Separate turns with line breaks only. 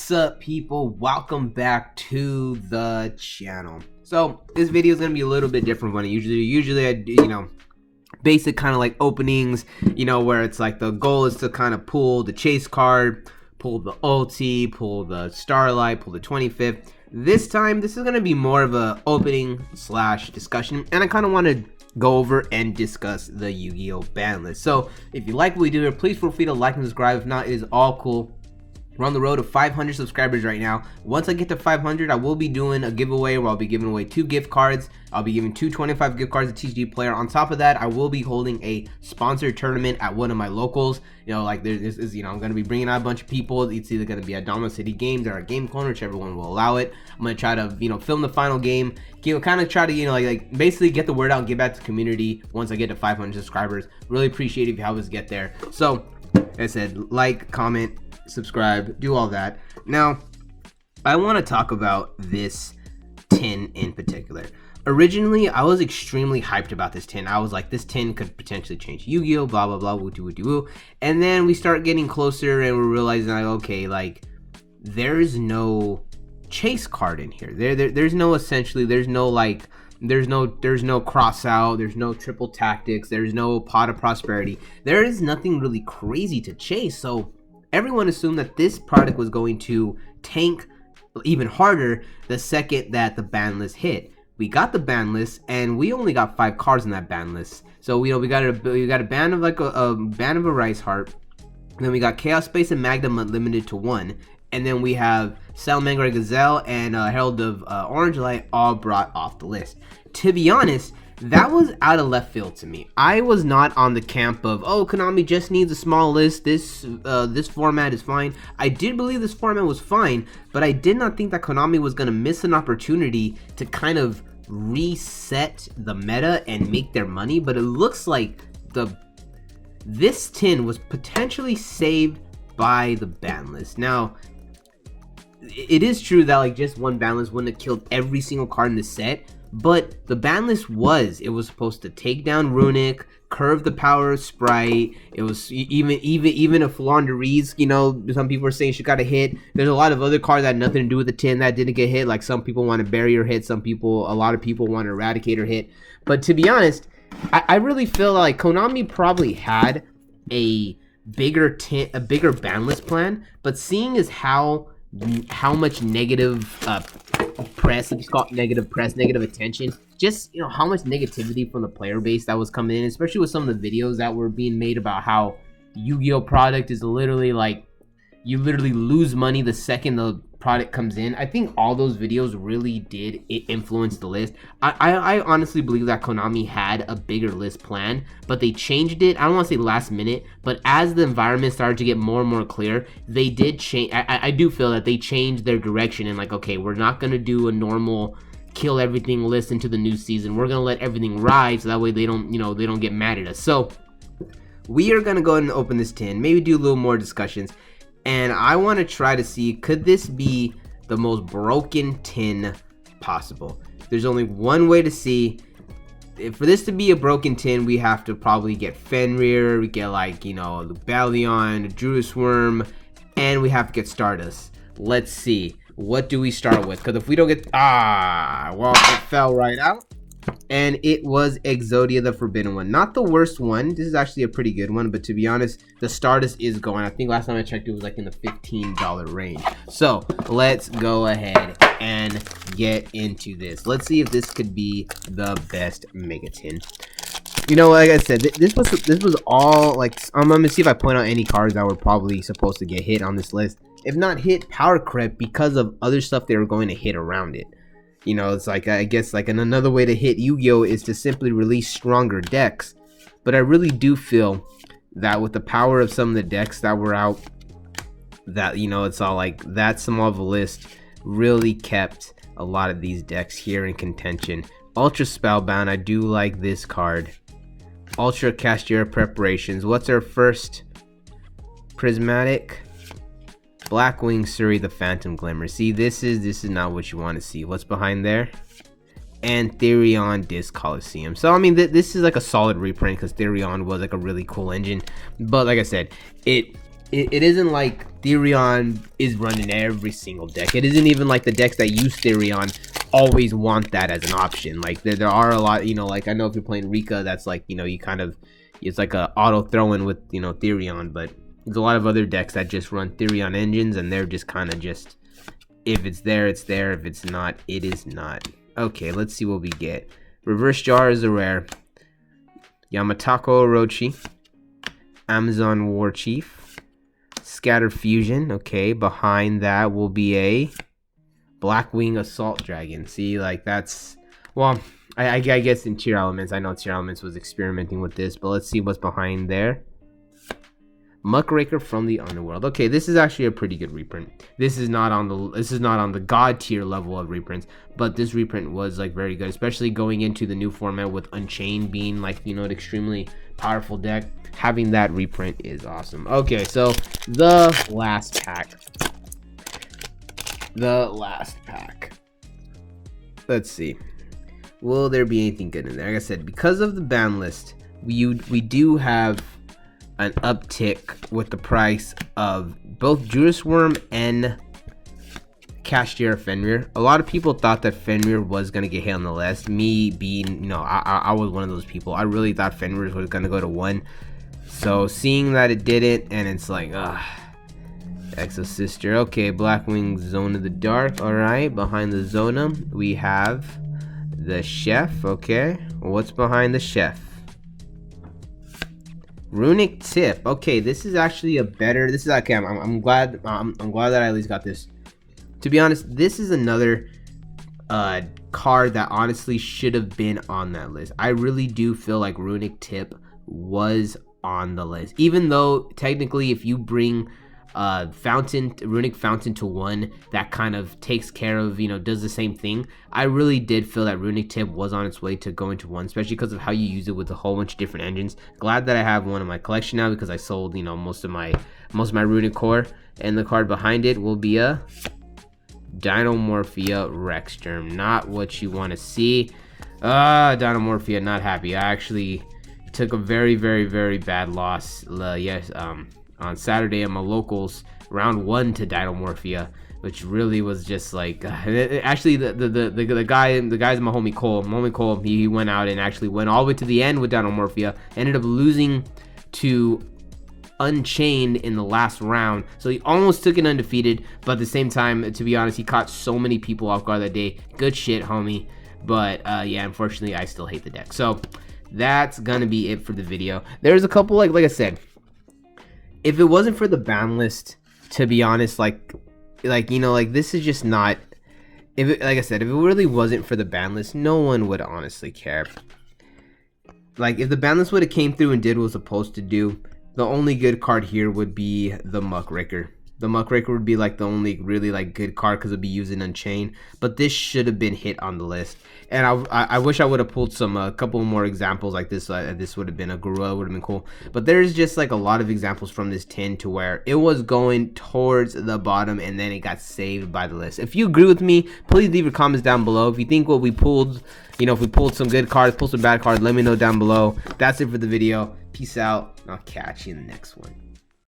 What's up, people? Welcome back to the channel. So this video is gonna be a little bit different from what I usually do. Usually I do, basic kind of like openings, where it's like the goal is to kind of pull the chase card, pull the ulti, pull the starlight, pull the 25th. This time, this is gonna be more of a opening slash discussion, and I kind of want to go over and discuss the Yu-Gi-Oh ban list. So if you like what we do here, please feel free to like and subscribe. If not, it is all cool. We're on the road to 500 subscribers right now. Once I get to 500, I will be doing a giveaway where I'll be giving away 2 gift cards. I'll be giving 2 25 gift cards to TCG player. On top of that, I will be holding a sponsored tournament at one of my locals. I'm going to be bringing out a bunch of people. It's either going to be at Domino City Games or at Game Corner, whichever one will allow it. I'm going to try to, film the final game. Kind of try to, basically get the word out and get back to the community once I get to 500 subscribers. Really appreciate it if you help us get there. So, like I said, like, comment, subscribe, do all that. Now, I want to talk about this tin in particular. Originally, I was extremely hyped about this tin. I was like, this tin could potentially change Yu-Gi-Oh, blah blah blah, woo. And then we start getting closer and we're realizing, like, okay, there's no chase card in here. There's no cross out, there's no triple tactics, there's no pot of prosperity. There is nothing really crazy to chase. So everyone assumed that this product was going to tank even harder the second that the ban list hit. We got the ban list, and we only got 5 cards in that ban list. So we got a ban of a ban of a Rice Heart. Then we got Chaos Space and Magnum limited to 1, and then we have Salamander Gazelle and Herald of Orange Light all brought off the list. To be honest, that was out of left field to me. I was not on the camp of, oh, Konami just needs a small list. This format is fine. I did believe this format was fine, but I did not think that Konami was going to miss an opportunity to kind of reset the meta and make their money. But it looks like this tin was potentially saved by the ban list. Now, it is true that just one ban list wouldn't have killed every single card in the set. But the ban list was supposed to take down Runic, curve the power of Sprite. It was even if Flandreese, some people are saying she got a hit. There's a lot of other cards that had nothing to do with the tin that didn't get hit. Like, some people want to bury her hit, a lot of people want to eradicate her hit. But to be honest, I really feel like Konami probably had a bigger ban list plan. But seeing as how much negative press, let's call it negative press, negative attention, just how much negativity from the player base that was coming in, especially with some of the videos that were being made about how Yu-Gi-Oh product is literally you literally lose money the second the product comes in. I think all those videos really did influence the list. I honestly believe that Konami had a bigger list plan, but they changed it. I don't want to say last minute, but as the environment started to get more and more clear, they did change. I do feel that they changed their direction and okay, we're not going to do a normal kill everything list into the new season. We're going to let everything ride so that way they don't get mad at us. So we are going to go ahead and open this tin, maybe do a little more discussions. And I want to try to see, could this be the most broken tin possible? There's only one way to see. For this to be a broken tin, we have to probably get Fenrir, we get Lubellion, Judas Worm, and we have to get Stardust. Let's see. What do we start with? Because if we don't get... well, it fell right out. And it was Exodia, the Forbidden One. Not the worst one. This is actually a pretty good one. But to be honest, the Stardust is going. I think last time I checked, it was in the $15 range. So let's go ahead and get into this. Let's see if this could be the best Mega Tin. Like I said, this was all I'm gonna see if I point out any cards that were probably supposed to get hit on this list. If not hit, power creep because of other stuff they were going to hit around it. It's I guess another way to hit Yu-Gi-Oh is to simply release stronger decks. But I really do feel that with the power of some of the decks that were out, that it's all that small of a list really kept a lot of these decks here in contention. Ultra Spellbound, I do like this card. Ultra Castiera Preparations. What's our first? Prismatic. Blackwing Suri, the Phantom Glimmer. See, this is not what you want to see. What's behind there? And Therion Disc Coliseum. So I mean, this is a solid reprint because Therion was a really cool engine. But like I said, it it isn't like Therion is running every single deck. It isn't even like the decks that use Therion always want that as an option. Like there are a lot, you know, like I know if you're playing Rika, that's like, you know, you kind of, it's like a auto throw-in with, you know, Therion, but there's a lot of other decks that just run Therion engines, and they're just kind of just, if it's there, it's there. If it's not, it is not. Okay, let's see what we get. Reverse Jar is a rare. Yamatako Orochi. Amazon War Chief. Scatter Fusion. Okay, behind that will be a Blackwing Assault Dragon. See, like that's, well, I guess in Tier Elements, I know Tier Elements was experimenting with this, but let's see what's behind there. Muckraker from the Underworld. Okay, this is actually a pretty good reprint. This is not on the god tier level of reprints, but this reprint was like very good, especially going into the new format with Unchained being like, you know, an extremely powerful deck. Having that reprint is awesome. Okay, so the last pack. Let's see. Will there be anything good in there? Like I said, because of the ban list, we do have an uptick with the price of both Judas Worm and Cashier Fenrir. A lot of people thought that Fenrir was gonna get hit on the list. Me being, you know, I was one of those people. I really thought Fenrir was gonna go to 1. So seeing that it didn't, and it's like, Exo Sister. Okay, Blackwing Zone of the Dark. All right, behind the Zona we have the Chef. Okay, what's behind the Chef? Runic Tip. Okay, this is actually a better. This is okay. I'm glad. I'm glad that I at least got this. To be honest, this is another card that honestly should have been on that list. I really do feel like Runic Tip was on the list, even though technically, if you bring Runic Fountain to 1, that kind of takes care of, you know, does the same thing. I really did feel that Runic Tip was on its way to going to 1, especially because of how you use it with a whole bunch of different engines. Glad that I have one in my collection now, because I sold, you know, most of my Runic core. And the card behind it will be a Dinomorphia Rexgerm. Not what you want to see. Dinomorphia, not happy. I actually took a very, very, very bad loss. On Saturday at my locals, round 1 to Dinomorphia, which really was just like, actually the guy's my homie Cole. My homie Cole, he went out and actually went all the way to the end with Dinomorphia, ended up losing to Unchained in the last round, so he almost took it undefeated, but at the same time, to be honest, he caught so many people off guard that day. Good shit, homie. But yeah, unfortunately, I still hate the deck. So that's gonna be it for the video. There's a couple, like I said, if it wasn't for the ban list, to be honest, like you know, like this is just not, like I said, if it really wasn't for the ban list, no one would honestly care. Like if the ban list would have came through and did what it was supposed to do, the only good card here would be the Muckraker. The Muckraker would be like the only really like good card because it'd be using Unchained. But this should have been hit on the list. And I wish I would have pulled some a couple more examples like this. This would have been a Gorilla, would have been cool. But there's just like a lot of examples from this tin to where it was going towards the bottom and then it got saved by the list. If you agree with me, please leave your comments down below. If you think what we pulled, you know, if we pulled some good cards, pulled some bad cards, let me know down below. That's it for the video. Peace out. I'll catch you in the next one.